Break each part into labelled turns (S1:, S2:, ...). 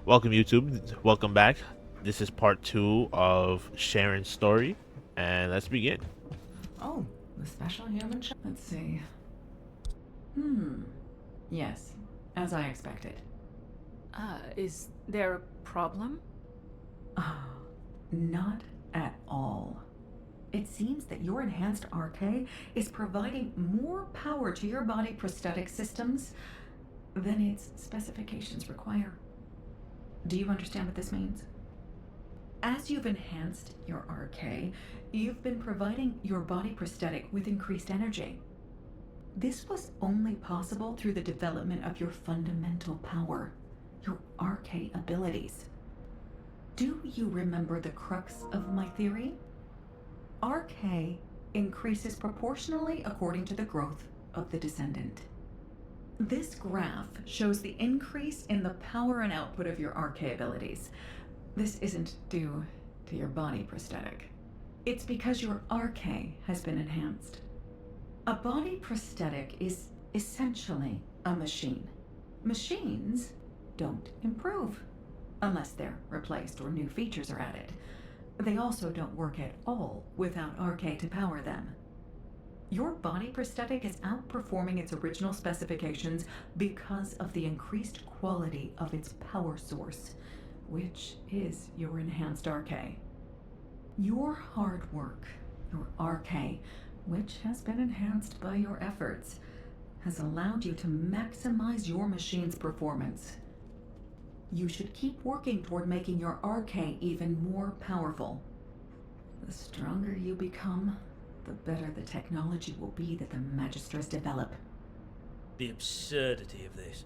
S1: Welcome, YouTube. Welcome back. This is part two of Sharon's story, and let's begin.
S2: Oh, the special human Let's see. Yes, as I expected.
S3: Is there a problem?
S2: Ah, not at all. It seems that your enhanced RK is providing more power to your body prosthetic systems than its specifications require. Do you understand what this means? As you've enhanced your RK, you've been providing your body prosthetic with increased energy. This was only possible through the development of your fundamental power, your RK abilities. Do you remember the crux of my theory? RK increases proportionally according to the growth of the descendant. This graph shows the increase in the power and output of your RK abilities. This isn't due to your body prosthetic. It's because your RK has been enhanced. A body prosthetic is essentially a machine. Machines don't improve unless they're replaced or new features are added. They also don't work at all without RK to power them. Your body prosthetic is outperforming its original specifications because of the increased quality of its power source, which is your enhanced RK. Your hard work, your RK, which has been enhanced by your efforts, has allowed you to maximize your machine's performance. You should keep working toward making your RK even more powerful. The stronger you become, the better the technology will be that the Magisters develop.
S4: The absurdity of this.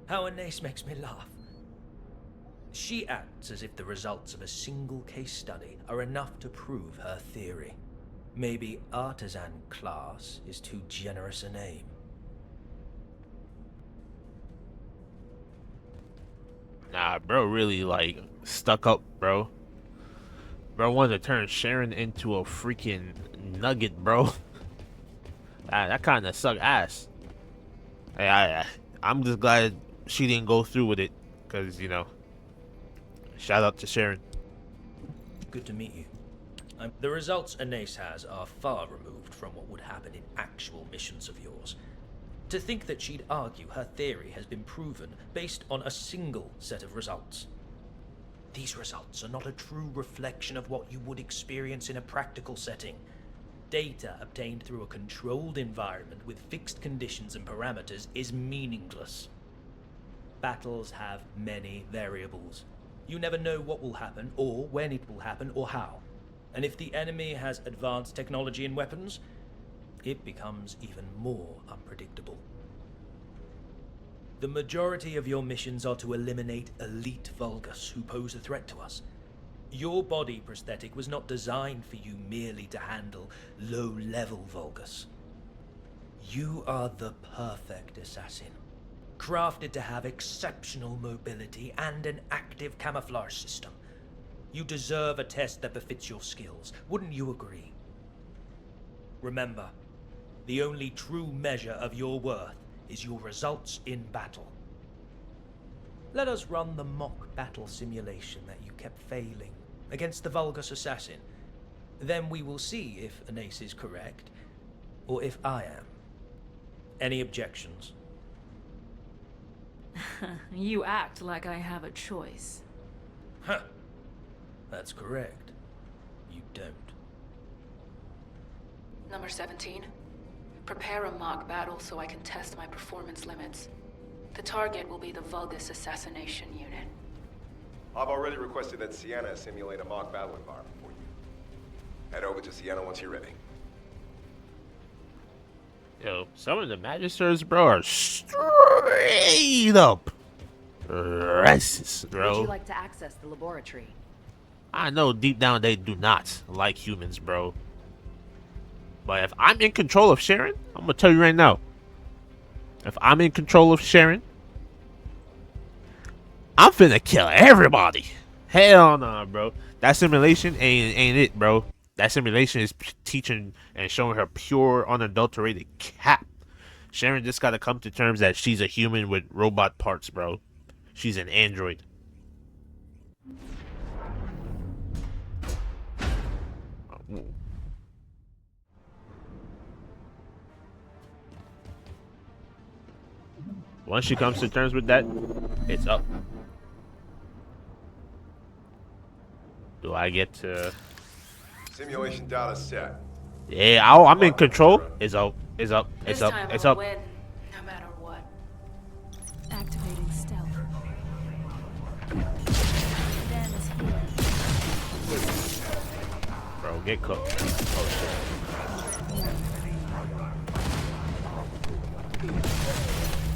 S4: How Anais makes me laugh. She acts as if the results of a single case study are enough to prove her theory. Maybe artisan class is too generous a name.
S1: Nah, bro, really like stuck up, bro. Bro wanted to turn Sharon into a freaking nugget, bro. That kind of suck ass. Hey, I'm just glad she didn't go through with it, cause shout out to Sharon.
S4: Good to meet you. The results Anais has are far removed from what would happen in actual missions of yours. To think that she'd argue her theory has been proven based on a single set of results. These results are not a true reflection of what you would experience in a practical setting. Data obtained through a controlled environment with fixed conditions and parameters is meaningless. Battles have many variables. You never know what will happen, or when it will happen, or how. And if the enemy has advanced technology and weapons, it becomes even more unpredictable. The majority of your missions are to eliminate elite Vulgus who pose a threat to us. Your body prosthetic was not designed for you merely to handle low-level Vulgus. You are the perfect assassin, crafted to have exceptional mobility and an active camouflage system. You deserve a test that befits your skills, wouldn't you agree? Remember, the only true measure of your worth is your results in battle. Let us run the mock battle simulation that you kept failing against the Vulgus assassin. Then we will see if Anais is correct, or if I am. Any objections?
S3: You act like I have a choice.
S4: Huh. That's correct. You don't.
S3: Number 17. Prepare a mock battle so I can test my performance limits. The target will be the Vulgus Assassination Unit.
S5: I've already requested that Sienna simulate a mock battle environment for you. Head over to Sienna once you're ready.
S1: Yo, some of the Magisters, bro, are straight up racist, bro.
S6: Would you like to access the laboratory?
S1: I know deep down they do not like humans, bro. But if I'm in control of Sharen, I'm gonna tell you right now. If I'm in control of Sharen, I'm finna kill everybody. Hell nah, bro. That simulation ain't it, bro. That simulation is teaching and showing her pure, unadulterated cap. Sharon just gotta come to terms that she's a human with robot parts, bro. She's an android. Once she comes to terms with that, it's up. Do I get to...
S5: Simulation data set.
S1: Yeah, I'm in control. It's up. It's up. It's
S3: This
S1: up.
S3: time
S1: It's
S3: I'll
S1: up.
S3: win, no matter what.
S7: Activating stealth. Dan is here.
S1: Bro, get cooked. Oh shit.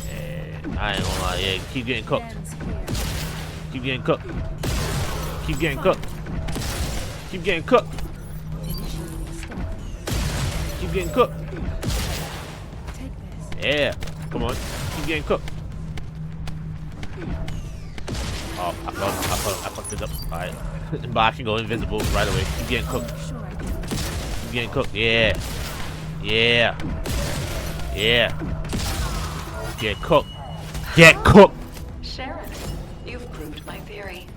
S1: Yeah, I ain't gonna lie. Yeah, keep getting cooked.
S7: Dan's here.
S1: Keep getting cooked. Keep getting cooked. Keep getting cooked.
S7: Initiating stealth.
S1: Keep getting cooked.
S7: Take this.
S1: Yeah, come on. Keep getting cooked. Oh, I fucked it up. Alright. But I can go invisible right away. Keep getting cooked.
S7: Sure I do.
S1: Keep getting cooked. Yeah. Yeah. Yeah. Get cooked. Get cooked.
S3: Sharen, you've proved my theory.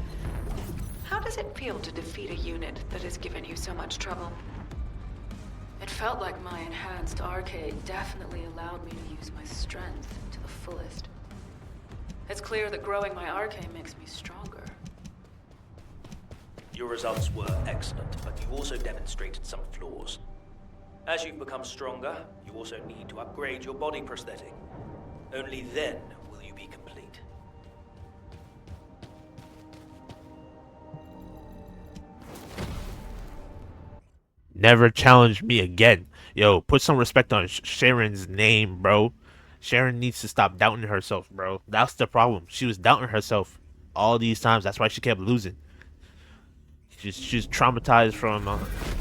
S3: How does it feel to defeat a unit that has given you so much trouble? It felt like my enhanced arcade definitely allowed me to use my strength to the fullest. It's clear that growing my arcade makes me stronger.
S4: Your results were excellent, but you also demonstrated some flaws. As you've become stronger, you also need to upgrade your body prosthetic. Only then will you be complete.
S1: Never challenge me again. Yo, put some respect on Sharon's name, bro. Sharen needs to stop doubting herself, bro. That's the problem. She was doubting herself all these times. That's why she kept losing. She's traumatized from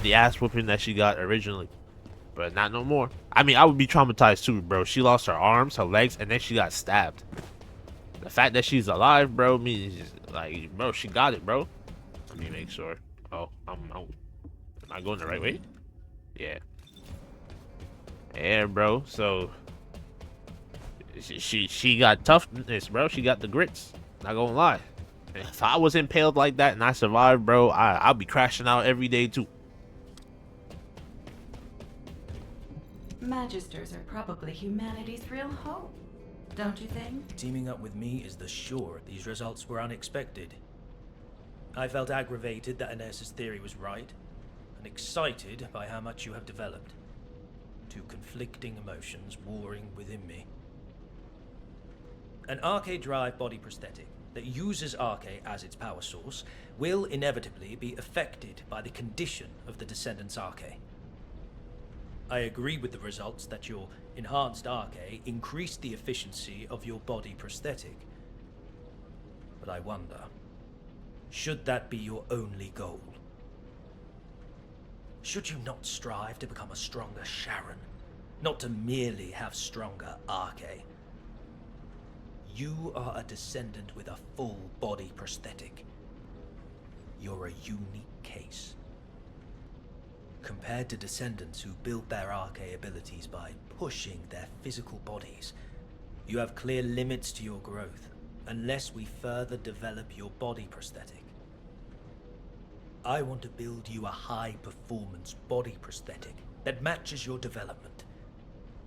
S1: the ass whooping that she got originally. But not no more. I mean, I would be traumatized too, bro. She lost her arms, her legs, and then she got stabbed. The fact that she's alive, bro, means, like, bro, she got it, bro. Let me make sure. Oh, am I going the right way? Yeah. Yeah, bro. So she got toughness, bro. She got the grits. Not gonna lie. If I was impaled like that and I survived, bro, I'll be crashing out every day too.
S2: Magisters are probably humanity's real hope, don't you think?
S4: Teaming up with me is the sure these results were unexpected. I felt aggravated that Iner's theory was right, and excited by how much you have developed. Two conflicting emotions warring within me. An Arcade Drive body prosthetic that uses Arcade as its power source will inevitably be affected by the condition of the Descendant's Arcade. I agree with the results that your enhanced Arcade increased the efficiency of your body prosthetic. But I wonder, should that be your only goal? Should you not strive to become a stronger Sharen, not to merely have stronger Arcade? You are a Descendant with a full body prosthetic. You're a unique case. Compared to Descendants who build their Arcade abilities by pushing their physical bodies, you have clear limits to your growth, unless we further develop your body prosthetic. I want to build you a high-performance body prosthetic that matches your development.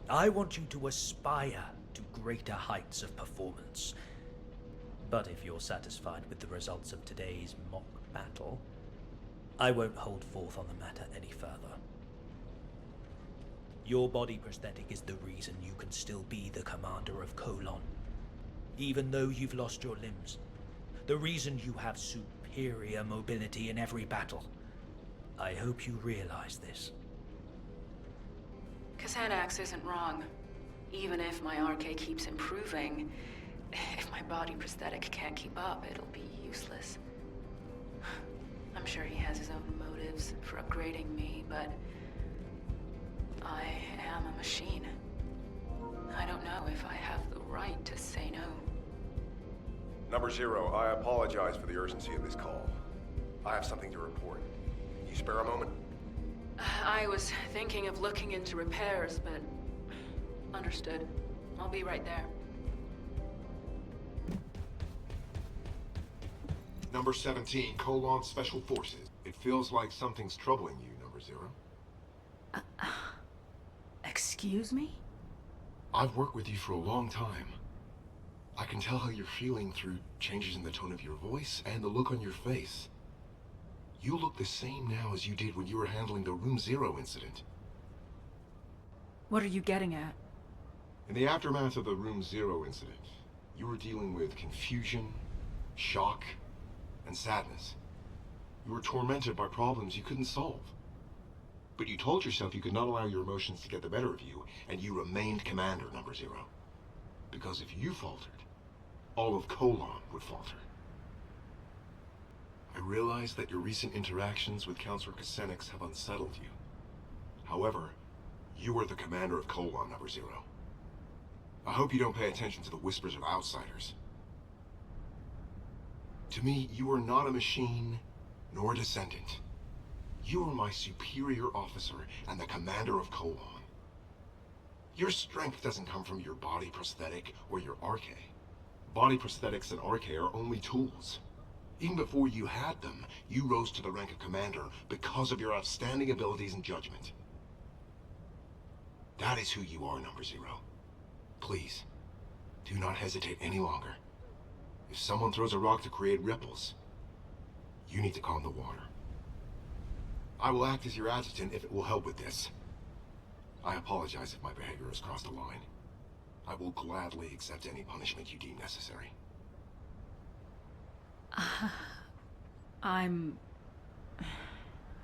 S4: I want you to aspire to greater heights of performance. But if you're satisfied with the results of today's mock battle, I won't hold forth on the matter any further. Your body prosthetic is the reason you can still be the commander of Colon, even though you've lost your limbs. The reason you have superior mobility in every battle. I hope you realize this.
S3: Xanax isn't wrong. Even if my arcade keeps improving, if my body prosthetic can't keep up, it'll be useless. I'm sure he has his own motives for upgrading me, but I am a machine. I don't know if I have the right to say no.
S5: Number 0, I apologize for the urgency of this call. I have something to report. Can you spare a moment?
S3: I was thinking of looking into repairs, but understood. I'll be right there.
S8: Number 17, Colon Special Forces. It feels like something's troubling you, Number Number Zero.
S3: Excuse me?
S8: I've worked with you for a long time. I can tell how you're feeling through changes in the tone of your voice and the look on your face. You look the same now as you did when you were handling the Room Zero incident.
S3: What are you getting at?
S8: In the aftermath of the Room Zero incident, you were dealing with confusion, shock, and sadness. You were tormented by problems you couldn't solve. But you told yourself you could not allow your emotions to get the better of you, and you remained Commander Number Zero. Because if you faltered, all of Colon would falter. I realize that your recent interactions with Counselor Kusenix have unsettled you. However, you are the commander of Colon Number Zero. I hope you don't pay attention to the whispers of outsiders. To me, you are not a machine, nor a descendant. You are my superior officer and the commander of Colon. Your strength doesn't come from your body prosthetic or your arche. Body prosthetics and arche are only tools. Even before you had them, you rose to the rank of commander because of your outstanding abilities and judgment. That is who you are, Number Zero. Please, do not hesitate any longer. If someone throws a rock to create ripples, you need to calm the water. I will act as your adjutant if it will help with this. I apologize if my behavior has crossed a line. I will gladly accept any punishment you deem necessary.
S3: I'm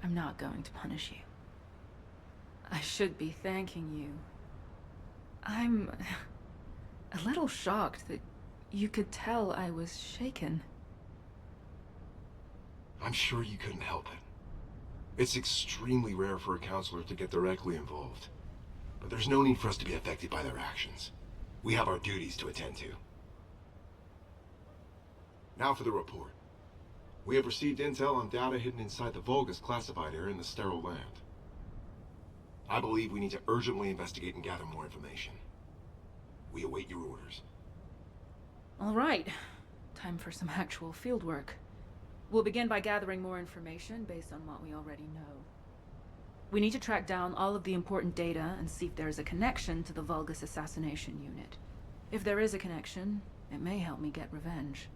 S3: not going to punish you. I should be thanking you. I'm a little shocked that you could tell I was shaken.
S8: I'm sure you couldn't help it. It's extremely rare for a counselor to get directly involved. But there's no need for us to be affected by their actions. We have our duties to attend to. Now for the report. We have received intel on data hidden inside the Vulgus classified area in the sterile land. I believe we need to urgently investigate and gather more information. We await your orders.
S3: All right. Time for some actual fieldwork. We'll begin by gathering more information based on what we already know. We need to track down all of the important data and see if there is a connection to the Vulgus assassination unit. If there is a connection, it may help me get revenge.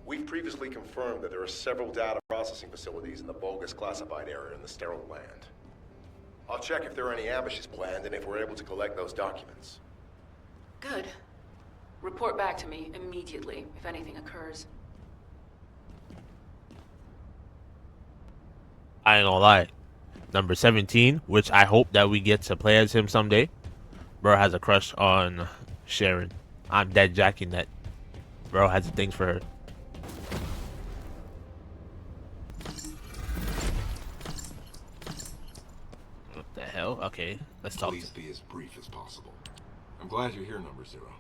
S5: We've previously confirmed that there are several data processing facilities in the Vulgus classified area in the sterile land. I'll check if there are any ambushes planned and if we're able to collect those documents.
S3: Good. Report back to me immediately if anything occurs.
S1: I ain't gonna lie. Number 17, which I hope that we get to play as him someday. Bro has a crush on Sharen. I'm dead jacking that. Bro has a thing for her. What the hell? Okay, let's talk.
S8: Please be as brief as possible. I'm glad you're here, Number Zero.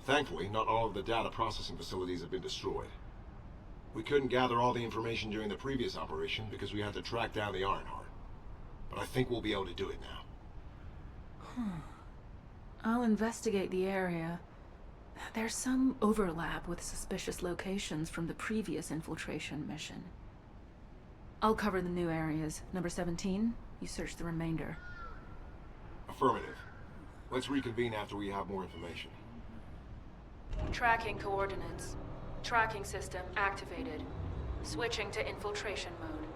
S8: Thankfully, not all of the data processing facilities have been destroyed. We couldn't gather all the information during the previous operation because we had to track down the Ironheart. But I think we'll be able to do it now.
S3: I'll investigate the area. There's some overlap with suspicious locations from the previous infiltration mission. I'll cover the new areas. Number 17, you search the remainder.
S8: Affirmative. Let's reconvene after we have more information.
S3: Tracking coordinates. Tracking system activated. Switching to infiltration mode.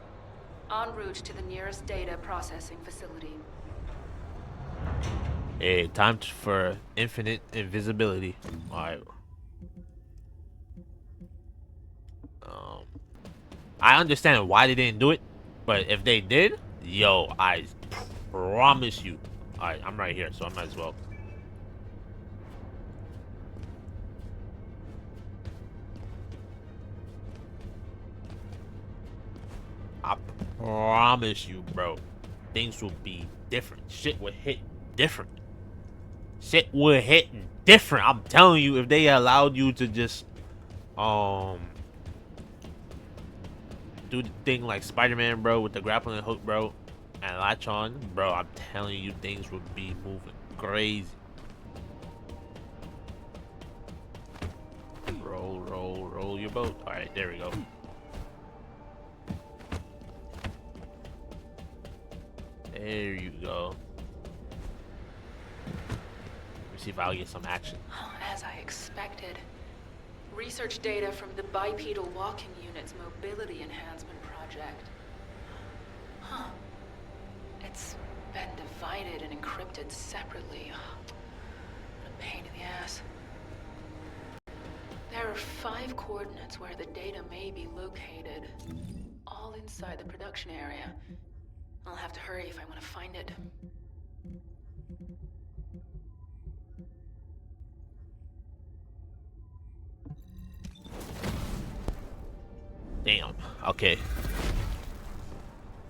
S3: En route to the nearest data processing facility.
S1: Hey, time for infinite invisibility. Alright. I understand why they didn't do it, but if they did, yo, I promise you. Alright, I'm right here, so I might as well. I promise you, bro. Things will be different. Shit will hit different. Shit will hit different. I'm telling you, if they allowed you to just do the thing like Spider-Man, bro, with the grappling hook, bro, and latch on, bro, I'm telling you, things would be moving crazy. Roll your boat. All right, there we go. There you go. Let me see if I'll get some action.
S3: As I expected. Research data from the bipedal walking unit's mobility enhancement project. Huh. It's been divided and encrypted separately. What a pain in the ass. There are 5 coordinates where the data may be located. All inside the production area. I'll have to hurry if I want to find it.
S1: Damn. Okay.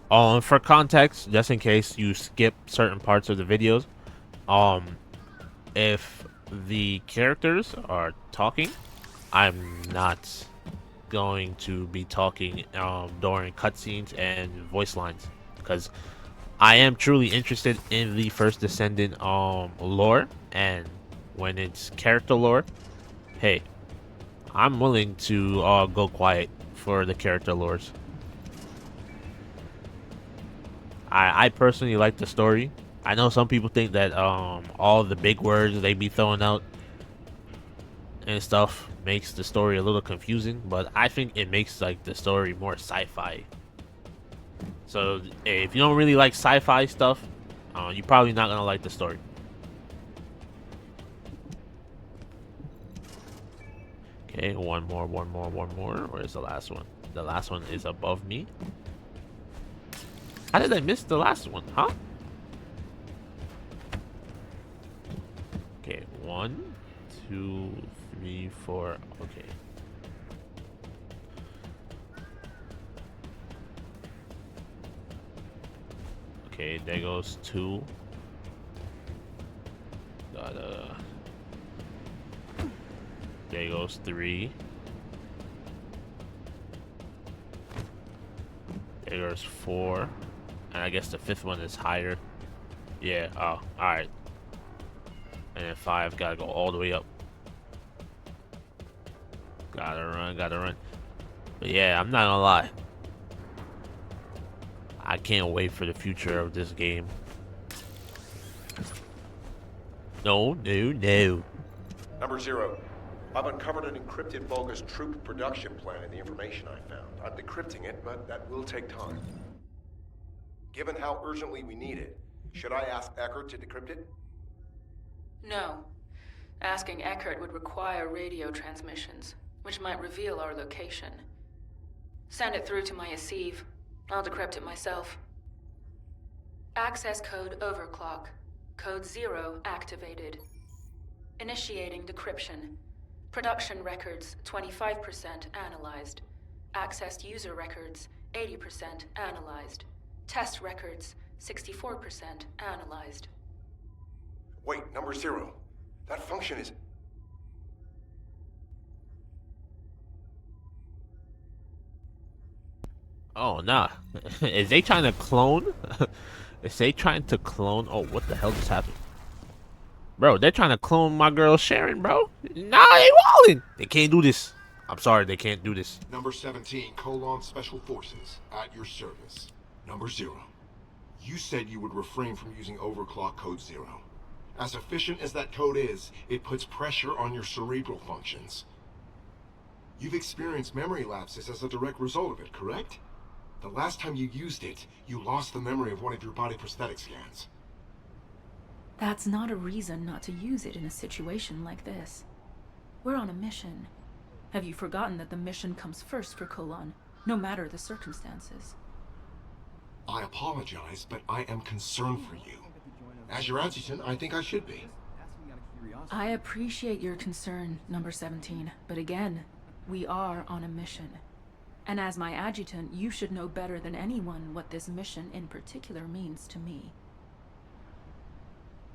S1: For context, just in case you skip certain parts of the videos, if the characters are talking, I'm not going to be talking during cutscenes and voice lines, because I am truly interested in the Frist Descendant lore, and when it's character lore, hey, I'm willing to go quiet for the character lores. I personally like the story. I know some people think that all the big words they be throwing out and stuff makes the story a little confusing, but I think it makes like the story more sci-fi. So if you don't really like sci-fi stuff, you're probably not gonna like the story. Okay, one more. Where's the last one? The last one is above me. How did I miss the last one, huh? Okay, 1, 2, 3, 4. Okay. Okay, there goes 2. There goes 3. There goes 4. And I guess the 5th one is higher. Yeah, oh, alright. And then 5, gotta go all the way up. Gotta run. But yeah, I'm not gonna lie. I can't wait for the future of this game. No.
S5: Number 0. I've uncovered an encrypted Vulgus troop production plan in the information I found. I'm decrypting it, but that will take time. Given how urgently we need it, should I ask Eckert to decrypt it?
S3: No. Asking Eckert would require radio transmissions, which might reveal our location. Send it through to my Asive. I'll decrypt it myself. Access code overclock. Code 0 activated. Initiating decryption. Production records 25% analyzed. Accessed user records 80% analyzed. Test records 64% analyzed.
S5: Wait, number 0. That function is...
S1: Oh, nah. Is they trying to clone? Is they trying to clone? Oh, what the hell just happened? Bro, they're trying to clone my girl Sharen, bro. Nah, they won't. They can't do this. I'm sorry, they can't do this.
S8: Number 17, Special Forces, at your service. Number 0. You said you would refrain from using overclock code 0. As efficient as that code is, it puts pressure on your cerebral functions. You've experienced memory lapses as a direct result of it, correct? The last time you used it, you lost the memory of one of your body prosthetic scans.
S2: That's not a reason not to use it in a situation like this. We're on a mission. Have you forgotten that the mission comes first for Colon, no matter the circumstances?
S8: I apologize, but I am concerned for you. As your adjutant, I think I should be.
S2: I appreciate your concern, number 17, but again, we are on a mission. And as my adjutant, you should know better than anyone what this mission in particular means to me.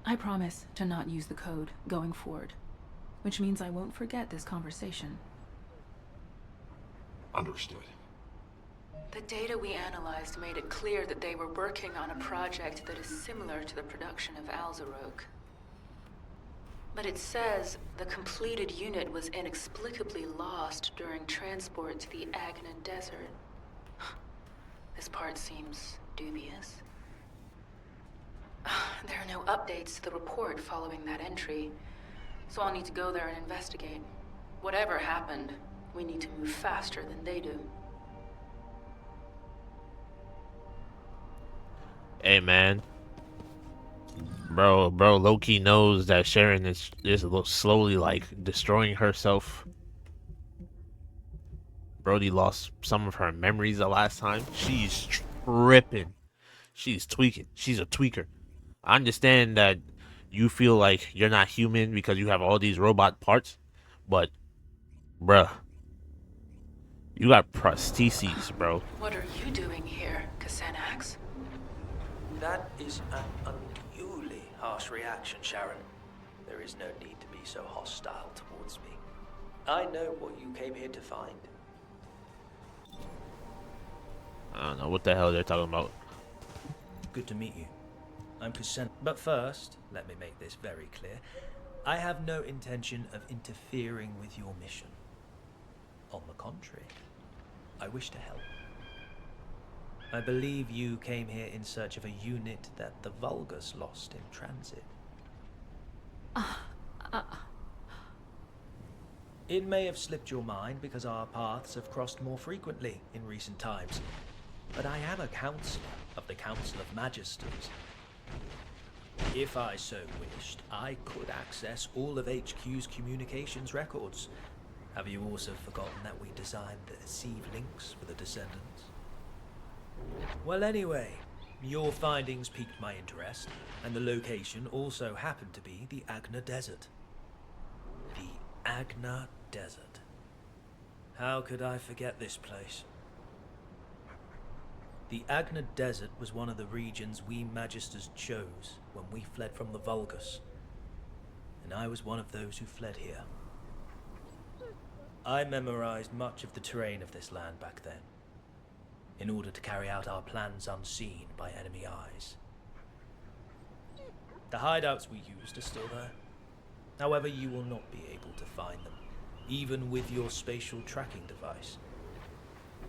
S2: I promise to not use the code going forward, which means I won't forget this conversation.
S8: Understood.
S3: The data we analyzed made it clear that they were working on a project that is similar to the production of Alzarok. But it says the completed unit was inexplicably lost during transport to the Agnan Desert. This part seems dubious. There are no updates to the report following that entry, so I'll need to go there and investigate. Whatever happened, we need to move faster than they do.
S1: Hey, man. Bro, Loki knows that Sharen is slowly, like, destroying herself. Brody lost some of her memories the last time. She's tripping. She's tweaking. She's a tweaker. I understand that you feel like you're not human because you have all these robot parts, but, bruh, you got prostheses, bro.
S3: What are you doing here, Cassanax?
S4: That is an unduly harsh reaction, Sharen. There is no need to be so hostile towards me. I know what you came here to find.
S1: I don't know what the hell they're talking about.
S4: Good to meet you. I'm Cassandra. But first, let me make this very clear. I have no intention of interfering with your mission. On the contrary, I wish to help. I believe you came here in search of a unit that the Vulgus lost in transit. It may have slipped your mind because our paths have crossed more frequently in recent times, but I am a counselor of the Council of Magisters. If I so wished, I could access all of HQ's communications records. Have you also forgotten that we designed the Deceive links for the Descendants? Well, anyway, your findings piqued my interest, and the location also happened to be the Agna Desert. The Agna Desert. How could I forget this place? The Agna Desert was one of the regions we Magisters chose when we fled from the Vulgus, and I was one of those who fled here. I memorized much of the terrain of this land back then, in order to carry out our plans unseen by enemy eyes. The hideouts we used are still there. However, you will not be able to find them, even with your spatial tracking device.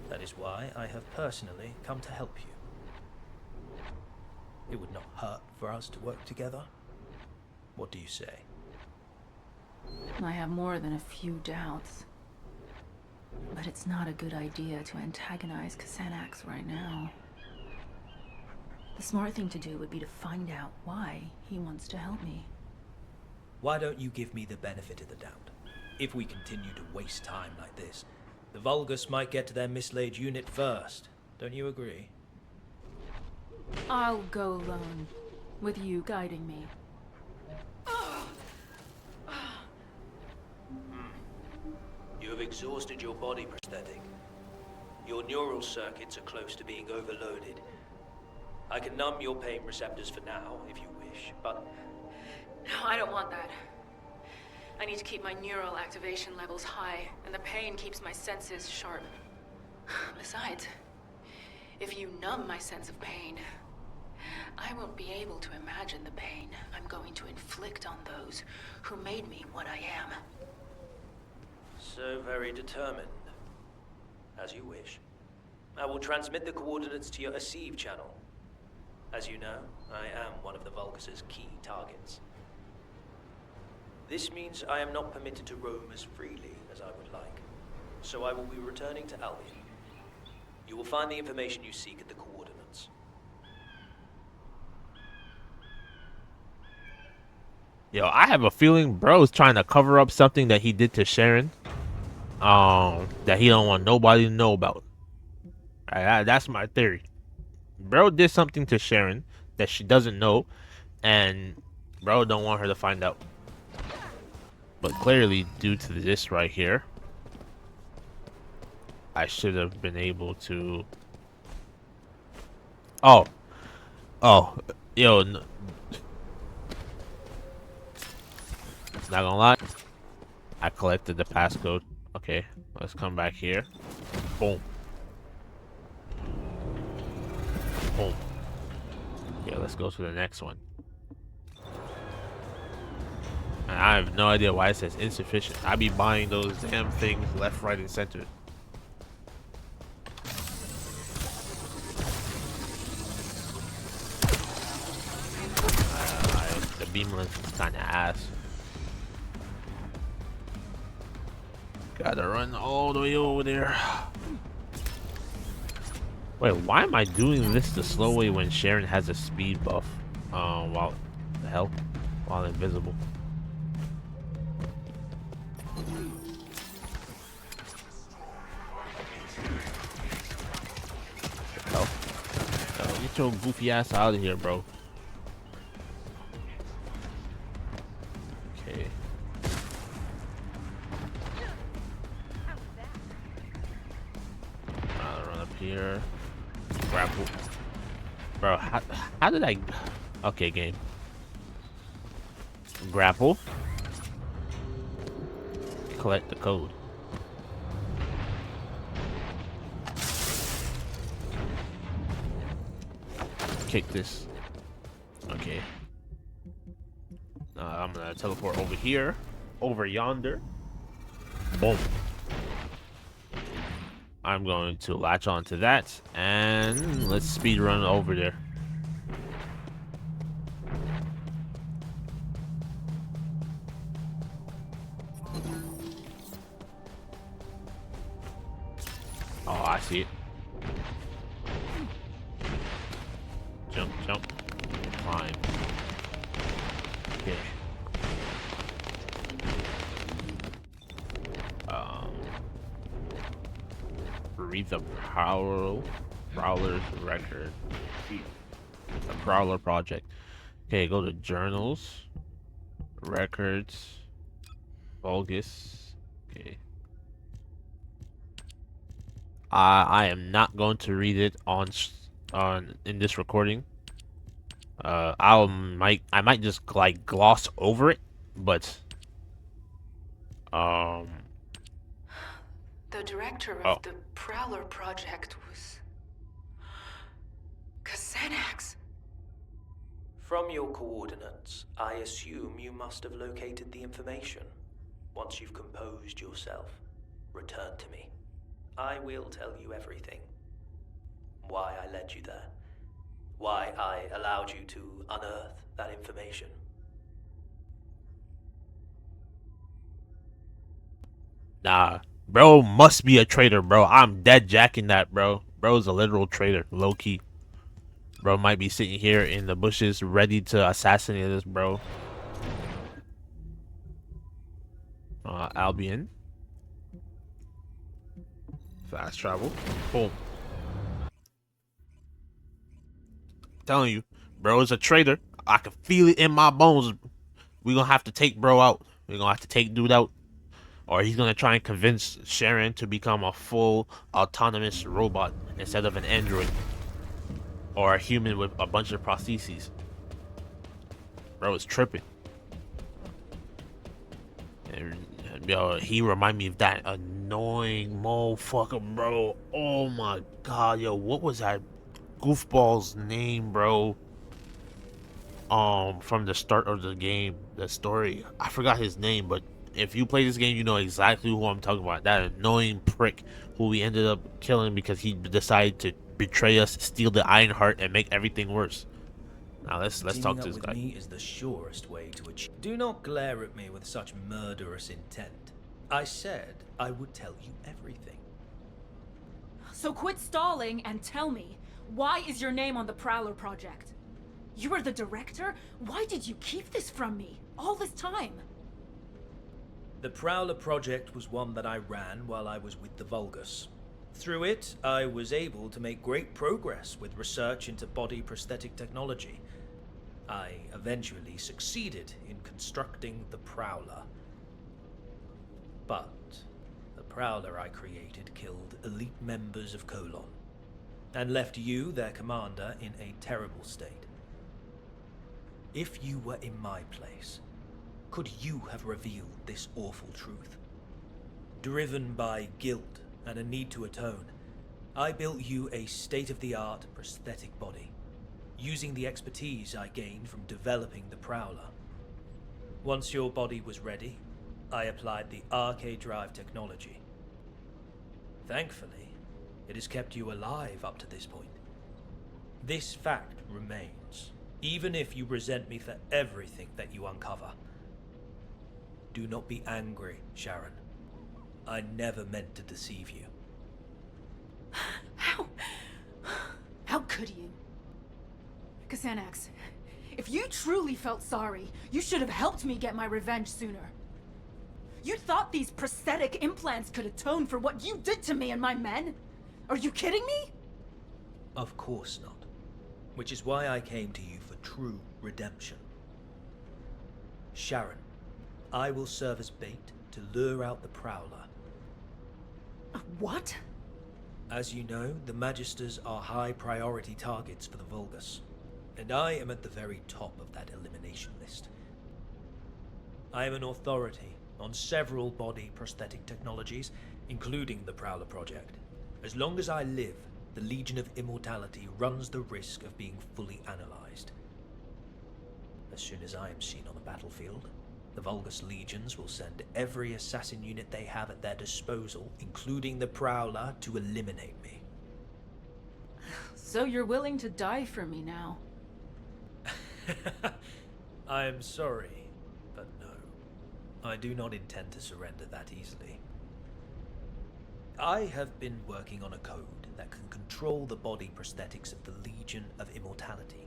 S4: That is why I have personally come to help you. It would not hurt for us to work together. What do you say?
S3: I have more than a few doubts. But it's not a good idea to antagonize Cassanax right now. The smart thing to do would be to find out why he wants to help me.
S4: Why don't you give me the benefit of the doubt? If we continue to waste time like this, the Vulgus might get to their mislaid unit first. Don't you agree?
S3: I'll go alone, with you guiding me.
S4: You have exhausted your body prosthetic. Your neural circuits are close to being overloaded. I can numb your pain receptors for now, if you wish, but...
S3: No, I don't want that. I need to keep my neural activation levels high, and the pain keeps my senses sharp. Besides, if you numb my sense of pain, I won't be able to imagine the pain I'm going to inflict on those who made me what I am.
S4: So very determined. As you wish. I will transmit the coordinates to your Deceive channel. As you know, I am one of the Vulgus' key targets. This means I am not permitted to roam as freely as I would like, so I will be returning to Albion. You will find the information you seek at the coordinates.
S1: Yo, I have a feeling bro's trying to cover up something that he did to Sharen. That he don't want nobody to know about. That's my theory. Bro did something to Sharen that she doesn't know, and bro don't want her to find out. But clearly, due to this right here, I should have been able to... Oh, yo, not gonna lie, I collected the passcode. Okay, let's come back here. Boom. Boom. Yeah, let's go to the next one. And I have no idea why it says insufficient. I be buying those damn things left, right, and center. beam length is kind of ass. Gotta run all the way over there. Wait, why am I doing this the slow way when Sharen has a speed buff? While the hell, while invisible. Get your goofy ass out of here, bro. Okay. I'll run up here. Grapple. Bro, how did I... Okay, game. Grapple. Collect the code. Kick this. Okay. I'm gonna teleport over here. Over yonder. Boom. I'm going to latch onto that. And let's speed run over there. Oh, I see it. Jump, jump. Climb. Okay. Read the Prowler's record. The Prowler project. Okay, go to journals. Records. Vulgus. Okay. I am not going to read it on in this recording. I might just like gloss over it, but
S3: The director of the Prowler project was Xanax.
S4: From your coordinates, I assume you must have located the information. Once you've composed yourself, return to me. I will tell you everything. Why I led you there. Why I allowed you to unearth that information.
S1: Nah, bro must be a traitor, bro. I'm dead jacking that, bro. Bro's a literal traitor, low key. Bro might be sitting here in the bushes ready to assassinate us, bro. Albion. Fast travel. Boom. Telling you, bro is a traitor. I can feel it in my bones. We gonna have to take bro out. We gonna have to take dude out. Or he's gonna try and convince Sharen to become a full autonomous robot instead of an android. Or a human with a bunch of prostheses. Bro is tripping. And, yo, he remind me of that annoying motherfucker, bro. Oh my god, yo, what was that goofball's name, bro? From the start of the game, the story. I forgot his name, but if you play this game, you know exactly who I'm talking about. That annoying prick who we ended up killing because he decided to betray us, steal the Iron Heart, and make everything worse. Now let's talk to this guy.
S4: Me is the surest way to achieve. Do not glare at me with such murderous intent. I said I would tell you everything.
S7: So quit stalling and tell me, why is your name on the Prowler project? You were the director? Why did you keep this from me all this time?
S4: The Prowler project was one that I ran while I was with the Vulgus. Through it, I was able to make great progress with research into body prosthetic technology. I eventually succeeded in constructing the Prowler. But the Prowler I created killed elite members of Colon, and left you, their commander, in a terrible state. If you were in my place, could you have revealed this awful truth? Driven by guilt and a need to atone, I built you a state-of-the-art prosthetic body, using the expertise I gained from developing the Prowler. Once your body was ready, I applied the RK drive technology. Thankfully, it has kept you alive up to this point. This fact remains, even if you resent me for everything that you uncover. Do not be angry, Sharen. I never meant to deceive you.
S7: How could you? Xanax, if you truly felt sorry, you should have helped me get my revenge sooner. You thought these prosthetic implants could atone for what you did to me and my men? Are you kidding me?
S4: Of course not. Which is why I came to you for true redemption. Sharen, I will serve as bait to lure out the Prowler.
S7: What?
S4: As you know, the Magisters are high priority targets for the Vulgus, and I am at the very top of that elimination list. I am an authority on several body prosthetic technologies, including the Prowler project. As long as I live, the Legion of Immortality runs the risk of being fully analyzed. As soon as I am seen on the battlefield, the Vulgus legions will send every assassin unit they have at their disposal, including the Prowler, to eliminate me.
S7: So you're willing to die for me now?
S4: I am sorry, but no. I do not intend to surrender that easily. I have been working on a code that can control the body prosthetics of the Legion of Immortality.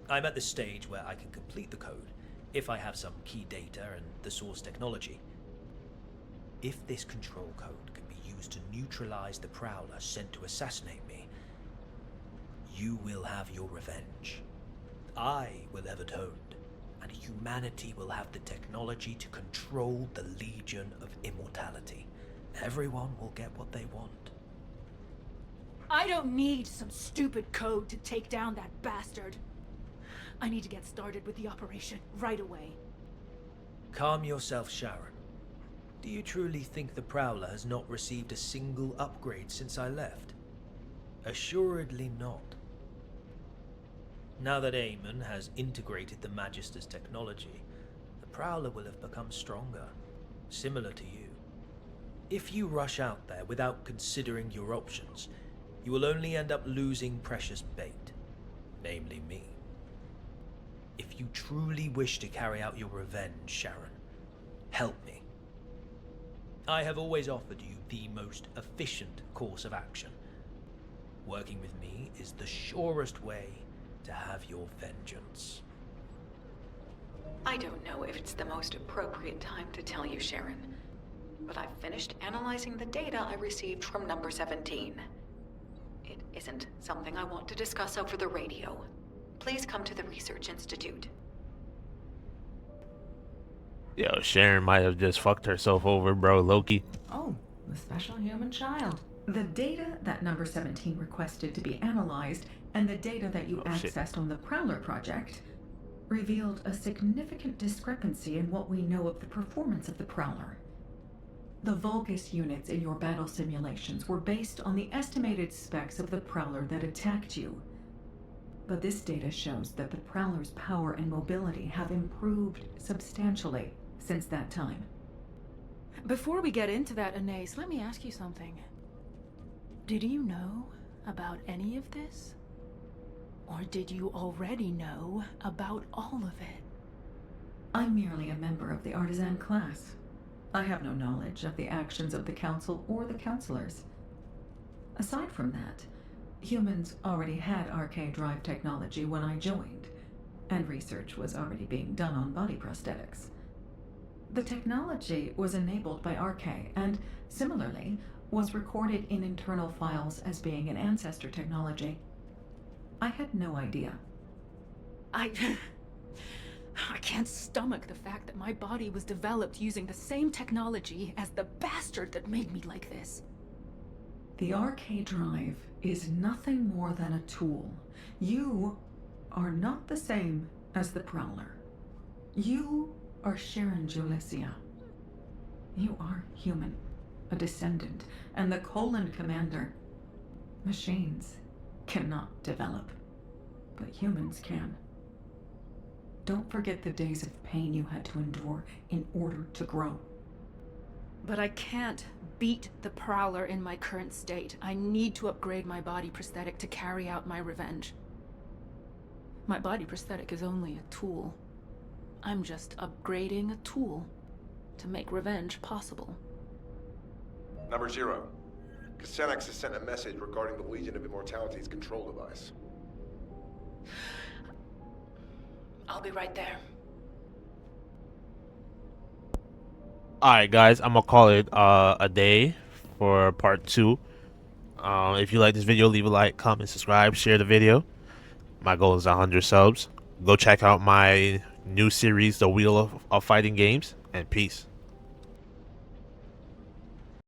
S4: I'm at the stage where I can complete the code, if I have some key data and the source technology. If this control code can be used to neutralize the Prowler sent to assassinate me, you will have your revenge. I will have atoned, and humanity will have the technology to control the Legion of Immortality. Everyone will get what they want.
S7: I don't need some stupid code to take down that bastard. I need to get started with the operation right away.
S4: Calm yourself, Sharen. Do you truly think the Prowler has not received a single upgrade since I left? Assuredly not. Now that Amon has integrated the Magister's technology, the Prowler will have become stronger, similar to you. If you rush out there without considering your options, you will only end up losing precious bait, namely me. If you truly wish to carry out your revenge, Sharen, help me. I have always offered you the most efficient course of action. Working with me is the surest way to have your vengeance.
S3: I don't know if it's the most appropriate time to tell you, Sharen, but I've finished analyzing the data I received from number 17. It isn't something I want to discuss over the radio. Please come to the Research Institute.
S1: Yo, Sharen might have just fucked herself over, bro. Loki.
S2: Oh, the special human child. The data that number 17 requested to be analyzed and the data that you accessed on the Prowler project revealed a significant discrepancy in what we know of the performance of the Prowler. The Vulgus units in your battle simulations were based on the estimated specs of the Prowler that attacked you. But this data shows that the Prowler's power and mobility have improved substantially since that time.
S7: Before we get into that, Anais, let me ask you something. Did you know about any of this? Or did you already know about all of it?
S2: I'm merely a member of the artisan class. I have no knowledge of the actions of the Council or the Councilors. Aside from that, humans already had RK drive technology when I joined, and research was already being done on body prosthetics. The technology was enabled by RK, and similarly, was recorded in internal files as being an ancestor technology. I had no idea.
S7: I can't stomach the fact that my body was developed using the same technology as the bastard that made me like this.
S2: The RK drive is nothing more than a tool. You are not the same as the Prowler. You are Sharen Julessia. You are human, a descendant, and the Colon Commander. Machines cannot develop, but humans can. Don't forget the days of pain you had to endure in order to grow.
S7: But I can't beat the Prowler in my current state. I need to upgrade my body prosthetic to carry out my revenge.
S3: My body prosthetic is only a tool. I'm just upgrading a tool to make revenge possible.
S5: Number 0. Xanax has sent a message regarding the Legion of Immortality's control device.
S3: I'll be right there.
S1: Alright, guys, I'm gonna call it a day for part 2. If you like this video, leave a like, comment, subscribe, share the video. My goal is 100 subs. Go check out my new series, The Wheel of Fighting Games, and peace.